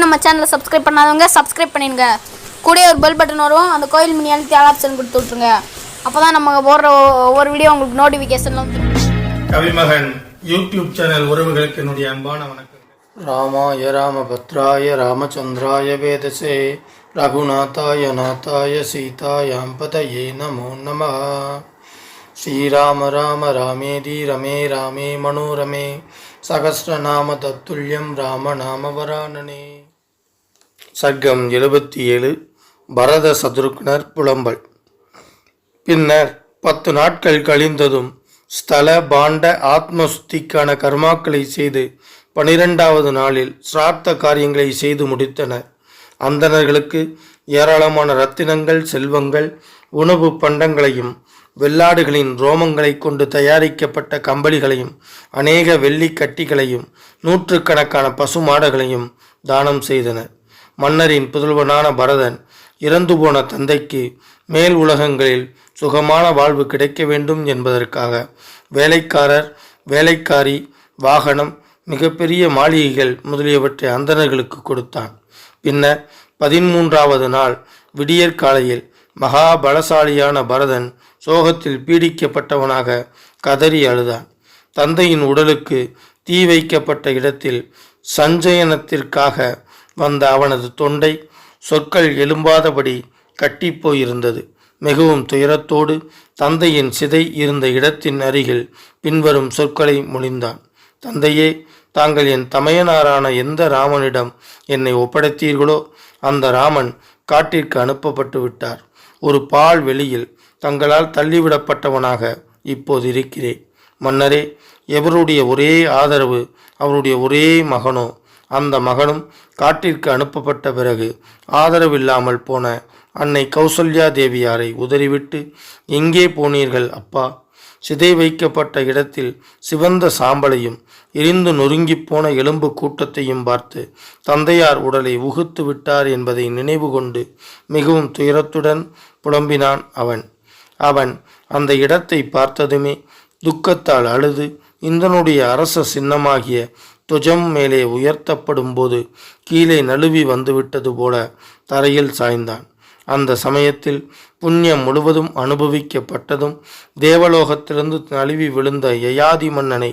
நம்ம சேனலை சப்ஸ்கிரைப் பண்ணாதவங்க சப்ஸ்கிரைப் பண்ணிடுங்க. கூட ஒரு பெல் பட்டன் வரும், அந்த கோயில் மினி அழுத்தி ஆல் ஆப்ஷன் கொடுத்து விட்ருங்க. அப்போ தான் நம்ம போடுற ஒவ்வொரு வீடியோ உங்களுக்கு நோட்டிஃபிகேஷன்ல வந்து. கவிமகன் யூடியூப் சேனல் உறவுகளுக்கு என்னுடைய அன்பான வணக்கம். ராமாய ராமபத்ராய ராமச்சந்திராய வேதசே ரகுநாதாய நாதாய சீதாயாம் பதயே நமோ நமः. ஸ்ரீராம ராம ராமேதி ரமே ராமே மனோரமே சகஸ்ரநாம தத்துல்யம் ராம நாம வரானனே. சர்க்கம் 77. பரத சத்ருக்னர் புலம்பல். பின்னர் 10 நாட்கள் கழிந்ததும் ஸ்தல பாண்ட ஆத்மசுத்திக்கான கர்மாக்களை செய்து 12வது நாளில் சிரார்த்த காரியங்களை செய்து முடித்தனர். அந்தணர்களுக்கு ஏராளமான ரத்தினங்கள், செல்வங்கள், உணவு பண்டங்களையும் வெள்ளாடுகளின் ரோமங்களை கொண்டு தயாரிக்கப்பட்ட கம்பளிகளையும் அநேக வெள்ளி கட்டிகளையும் நூற்றுக்கணக்கான பசுமாடுகளையும் தானம் செய்தனர். மன்னரின் புதல்வனான பரதன் இறந்து போன தந்தைக்கு மேல் உலகங்களில் சுகமான வாழ்வு கிடைக்க வேண்டும் என்பதற்காக வேலைக்காரர், வேலைக்காரி, வாகனம், மிகப்பெரிய மாளிகைகள் முதலியவற்றை அந்தணர்களுக்கு கொடுத்தான். பின்னர் 13வது நாள் விடியற்காலையில் மகாபலசாலியான பரதன் சோகத்தில் பீடிக்கப்பட்டவனாக கதறி அழுதான். தந்தையின் உடலுக்கு தீ வைக்கப்பட்ட இடத்தில் சஞ்சயனத்திற்காக வந்த அவனது தொண்டை சொற்கள் எழும்பாதபடி கட்டிப்போயிருந்தது. மிகவும் துயரத்தோடு தந்தையின் சிதை இருந்த இடத்தின் அருகில் பின்வரும் சொற்களை மொழிந்தான். தந்தையே, தாங்கள் என் தமையனாரான எந்த ராமனிடம் என்னை ஒப்படைத்தீர்களோ அந்த ராமன் காட்டிற்கு அனுப்பப்பட்டு விட்டார். ஒரு பால் வெளியில் தங்களால் தள்ளிவிடப்பட்டவனாக இப்போது இருக்கிறேன். மன்னரே, எவருடைய ஒரே ஆதரவு அவருடைய ஒரே மகனோ, அந்த மகனும் காட்டிற்கு அனுப்பப்பட்ட பிறகு ஆதரவில்லாமல் போன அன்னை கௌசல்யா தேவியாரை உதறிவிட்டு எங்கே போனீர்கள் அப்பா? சிதை வைக்கப்பட்ட இடத்தில் சிவந்த சாம்பலையும் எரிந்து நொறுங்கிப்போன எலும்பு கூட்டத்தையும் பார்த்து தந்தையார் உடலை உகுத்து விட்டார் என்பதை நினைவு கொண்டு மிகவும் துயரத்துடன் புலம்பினான் அவன் அந்த இடத்தை பார்த்ததுமே துக்கத்தால் அழுது இந்தனுடைய அரச சின்னமாகிய துஜம் மேலே உயர்த்தப்படும் போது கீழே நழுவி வந்துவிட்டது போல தரையில் சாய்ந்தான். அந்த சமயத்தில் புண்ணியம் முழுவதும் அனுபவிக்கப்பட்டதும் தேவலோகத்திலிருந்து நழுவி விழுந்த யயாதி மன்னனை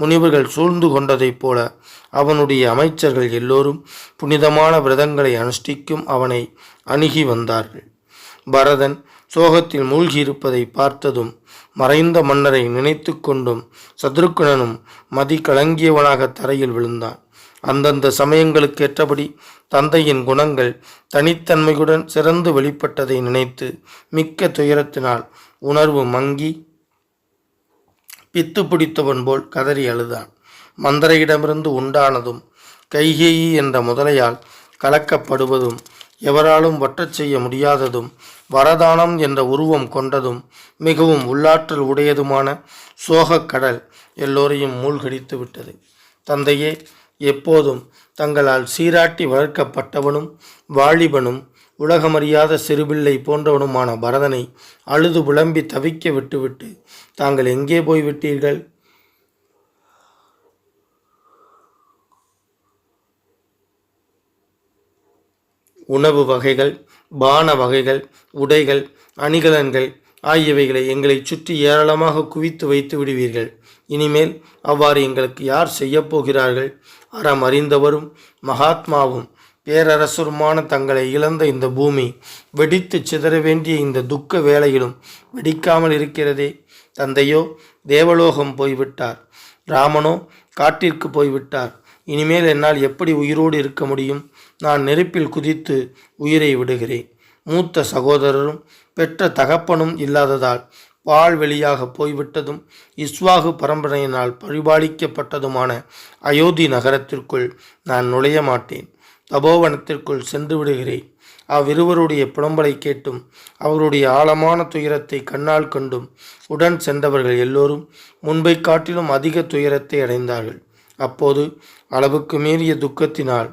முனிவர்கள் சூழ்ந்து கொண்டதைப் போல அவனுடைய அமைச்சர்கள் எல்லோரும் புனிதமான விரதங்களை அனுஷ்டிக்கும் அவனை அணுகி வந்தார்கள். பரதன் சோகத்தில் மூழ்கியிருப்பதை பார்த்ததும் மறைந்த மன்னரை நினைத்து கொண்டும் சத்ருக்னனும் மதி கலங்கியவனாக தரையில் விழுந்தான். அந்தந்த சமயங்களுக்கு ஏற்றபடி தந்தையின் குணங்கள் தனித்தன்மையுடன் சிறந்து வெளிப்பட்டதை நினைத்து மிக்க துயரத்தினால் உணர்வு மங்கி பித்து பிடித்தவன் போல் கதறி அழுதான். மந்தரையிடமிருந்து உண்டானதும் கைகேயி என்ற முதலையால் கலக்கப்படுவதும் எவராலும் வற்றச் செய்ய முடியாததும் வரதானம் என்ற உருவம் கொண்டதும் மிகவும் உள்ளாற்றல் உடையதுமான சோகக்கடல் எல்லோரையும் மூழ்கடித்து விட்டது. தந்தையே, எப்போதும் தங்களால் சீராட்டி வளர்க்கப்பட்டவனும் வாலிபனும் உலகமறியாத சிறுபிள்ளை போன்றவனுமான பரதனை அழுது புலம்பி தவிக்க விட்டுவிட்டு தாங்கள் எங்கே போய்விட்டீர்கள்? உணவு வகைகள், பான வகைகள், உடைகள், அணிகலன்கள் ஆகியவைகளை எங்களை சுற்றி ஏராளமாக குவித்து வைத்து விடுவீர்கள். இனிமேல் அவ்வாறு எங்களுக்கு யார் செய்யப்போகிறார்கள்? அறம் அறிந்தவரும் மகாத்மாவும் பேரரசருமான தங்களை இழந்த இந்த பூமி வெடித்து சிதற வேண்டிய இந்த துக்க வேளையிலும் வெடிக்காமல் இருக்கிறதே. தந்தையோ தேவலோகம் போய்விட்டார், ராமனோ காட்டிற்கு போய்விட்டார். இனிமேல் என்னால் எப்படி உயிரோடு இருக்க முடியும்? நான் நெருப்பில் குதித்து உயிரை விடுகிறேன். மூத்த சகோதரரும் பெற்ற தகப்பனும் இல்லாததால் பால்வெளியாக போய்விட்டதும் இஸ்வாகு பரம்பரையினால் பரிபாலிக்கப்பட்டதுமான அயோத்தி நகரத்திற்குள் நான் நுழைய மாட்டேன். தபோவனத்திற்குள் சென்று விடுகிறேன். அவ்விருவருடைய புலம்பலை கேட்டும் அவருடைய ஆழமான துயரத்தை கண்ணால் கண்டும் உடன் சென்றவர்கள் எல்லோரும் முன்பை காட்டிலும் அதிக துயரத்தை அடைந்தார்கள். அப்போது அளவுக்கு மீறிய துக்கத்தினால்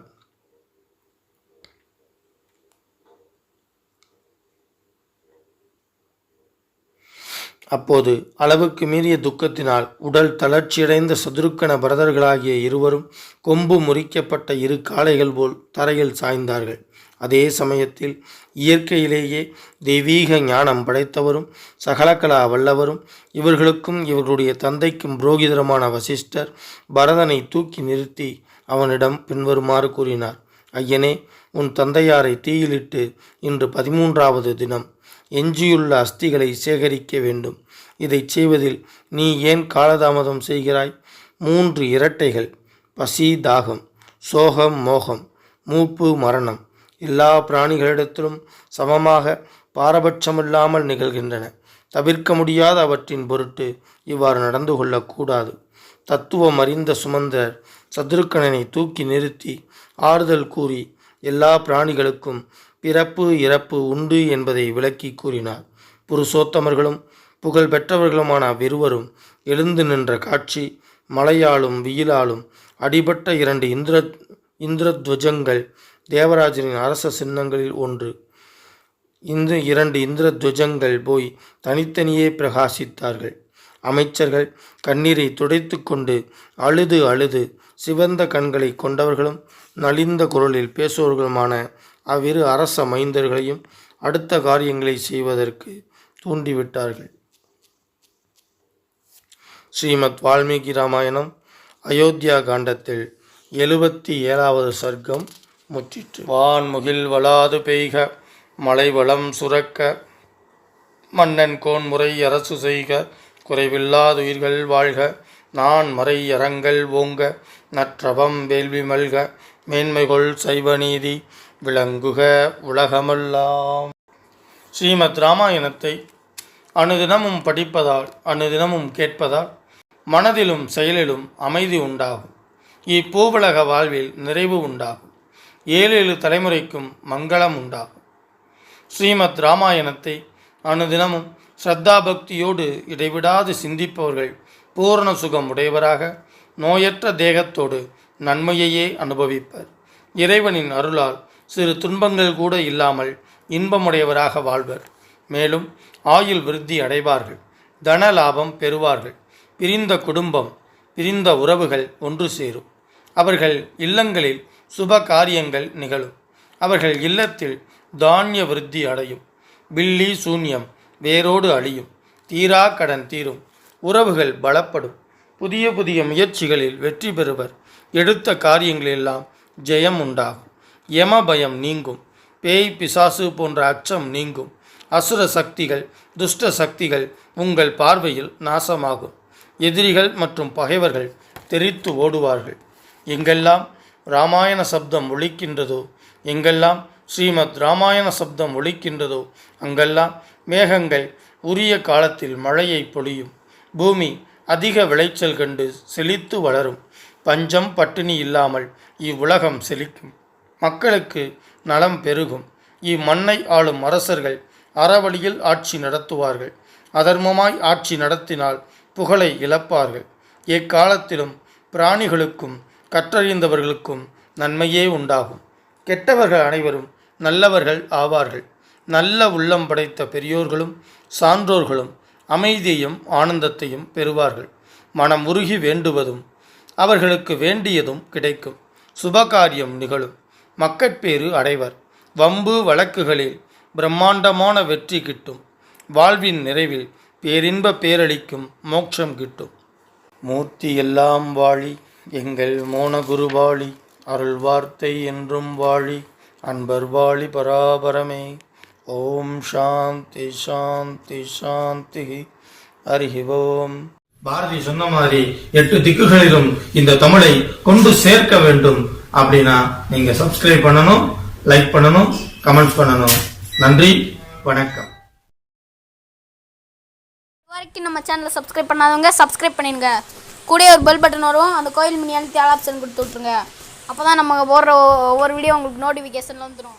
அப்போது அளவுக்கு மீறிய துக்கத்தினால் உடல் தளர்ச்சியடைந்த சதுருக்கன பரதர்களாகிய இருவரும் கொம்பு முறிக்கப்பட்ட இரு காளைகள் போல் தரையில் சாய்ந்தார்கள். அதே சமயத்தில் இயற்கையிலேயே தெய்வீக ஞானம் படைத்தவரும் சகலகலா வல்லவரும் இவர்களுக்கும் இவர்களுடைய தந்தைக்கும் புரோகிதரமான வசிஷ்டர் பரதனை தூக்கி நிறுத்தி அவனிடம் பின்வருமாறு கூறினார். ஐயனே, உன் தந்தையாரை தீயிலிட்டு இன்று 13வது தினம். எஞ்சியுள்ள அஸ்திகளை சேகரிக்க வேண்டும். இதை செய்வதில் நீ ஏன் காலதாமதம் செய்கிறாய்? 3 இரட்டைகள், பசி, தாகம், சோகம், மோகம், மூப்பு, மரணம் எல்லா பிராணிகளிடத்திலும் சமமாக பாரபட்சமில்லாமல் நிகழ்கின்றன. தவிர்க்க முடியாத அவற்றின் பொருட்டு இவ்வாறு நடந்து கொள்ளக்கூடாது. தத்துவம் அறிந்த சுமந்தர் சதுருக்கணனை தூக்கி நிறுத்தி ஆறுதல் கூறி எல்லா பிராணிகளுக்கும் பிறப்பு இறப்பு உண்டு என்பதை விளக்கி கூறினார். புருஷோத்தமர்களும் புகழ் பெற்றவர்களுமான அவ்விருவரும் எழுந்து நின்ற காட்சி மழையாலும் வெயிலாலும் அடிபட்ட 2 இந்திரத்வஜங்கள் தேவராஜனின் அரச சின்னங்களில் ஒன்று. இந்த 2 இந்திரத்வஜங்கள் போய் தனித்தனியே பிரகாசித்தார்கள். அமைச்சர்கள் கண்ணீரை துடைத்து கொண்டு அழுது அழுது சிவந்த கண்களை கொண்டவர்களும் நலிந்த குரலில் பேசுபவர்களுமான அவ்விரு அரச மைந்தர்களையும் அடுத்த காரியங்களை செய்வதற்கு தூண்டிவிட்டார்கள். ஸ்ரீமத் வால்மீகி ராமாயணம் அயோத்தியா காண்டத்தில் 77வது சர்க்கம் முற்றிற்று. வான்முகில் வளாது பெய்க, மலை வளம் சுரக்க, மன்னன் கோன்முறை அரசு செய்க, குறைவில்லாதுயிர்கள் வாழ்க, நான் மறை அறங்கள் ஓங்க, நற்றவம் வேள்வி மல்க, மேன்மைகொள் சைவநீதி விளங்குக உலகமெல்லாம். ஸ்ரீமத் ராமாயணத்தை அனுதினமும் படிப்பதால் அனுதினமும் கேட்பதால் மனதிலும் செயலிலும் அமைதி உண்டாகும். இப்பூவுலக வாழ்வில் நிறைவு உண்டாகும். 7 தலைமுறைக்கும் மங்களம் உண்டாகும். ஸ்ரீமத் ராமாயணத்தை அனுதினமும் ஸ்ரத்தா பக்தியோடு இடைவிடாது சிந்திப்பவர்கள் பூரண சுகம் உடையவராக நோயற்ற தேகத்தோடு நன்மையையே அனுபவிப்பர். இறைவனின் அருளால் சிறு துன்பங்கள் கூட இல்லாமல் இன்பமுடையவராக வாழ்வர். மேலும் ஆயுள் விருத்தி அடைவார்கள். தன லாபம் பெறுவார்கள். பிரிந்த குடும்பம், பிரிந்த உறவுகள் ஒன்று சேரும். அவர்கள் இல்லங்களில் சுப காரியங்கள் நிகழும். அவர்கள் இல்லத்தில் தானிய விருத்தி அடையும். பில்லி சூன்யம் வேரோடு அழியும். தீரா கடன் தீரும். உறவுகள் பலப்படும். புதிய புதிய முயற்சிகளில் வெற்றி பெறுவர். எடுத்த காரியங்களெல்லாம் ஜெயம் உண்டாகும். யம பயம் நீங்கும். பேய் பிசாசு போன்ற அச்சம் நீங்கும். அசுர சக்திகள், துஷ்ட சக்திகள் உங்கள் பார்வையில் நாசமாகும். எதிரிகள் மற்றும் பகைவர்கள் தெரித்து ஓடுவார்கள். எங்கெல்லாம் இராமாயண சப்தம் ஒலிக்கின்றதோ, எங்கெல்லாம் ஸ்ரீமத் இராமாயண சப்தம் ஒலிக்கின்றதோ அங்கெல்லாம் மேகங்கள் உரிய காலத்தில் மழையை பொழியும். பூமி அதிக விளைச்சல் கண்டு செழித்து வளரும். பஞ்சம் பட்டினி இல்லாமல் இவ்வுலகம் செழிக்கும். மக்களுக்கு நலம் பெருகும். இம்மண்ணை ஆளும் அரசர்கள் அறவழியில் ஆட்சி நடத்துவார்கள். அதர்மமாய் ஆட்சி நடத்தினால் புகழை இழப்பார்கள். எக்காலத்திலும் பிராணிகளுக்கும் கற்றறிந்தவர்களுக்கும் நன்மையே உண்டாகும். கெட்டவர்கள் அனைவரும் நல்லவர்கள் ஆவார்கள். நல்ல உள்ளம் படைத்த பெரியோர்களும் சான்றோர்களும் அமைதியையும் ஆனந்தத்தையும் பெறுவார்கள். மனம் உருகி வேண்டுவதும் அவர்களுக்கு வேண்டியதும் கிடைக்கும். சுபகாரியம் நிகழும். மக்கட்பேறு அடைவர். வம்பு வழக்குகளில் பிரம்மாண்டமான வெற்றி கிட்டும். வாழ்வின் நிறைவில் பேரின்ப பேரளிக்கும் மோட்சம் கிட்டும். மூர்த்தி எல்லாம் வாழி, எங்கள் மோனகுரு வாழி, அருள் வார்த்தை என்றும் வாழி, அன்பர் வாழி பராபரமே. ஓம் சாந்தி சாந்தி சாந்தி. ஹரி ஓம். பாரதி சொன்ன மாதிரி 8 திக்குகளிலும் இந்த தமிழை கொண்டு சேர்க்க வேண்டும் அப்படின்னா நீங்க சப்ஸ்கிரைப் பண்ணணும், லைக் பண்ணணும், கமெண்ட்ஸ் பண்ணணும். நன்றி, வணக்கம். இதுவரைக்கும் நம்ம சேனலை சப்ஸ்கிரைப் பண்ணாதவங்க சப்ஸ்கிரைப் பண்ணிடுங்க. கூட ஒரு பெல் பட்டன் வரும், அந்த கோயில் மினியால் ஆல் ஆப்ஷன் கொடுத்து விட்ருங்க. அப்போ தான் நம்ம போடுற ஒவ்வொரு வீடியோ உங்களுக்கு நோட்டிஃபிகேஷனில் வந்துடும்.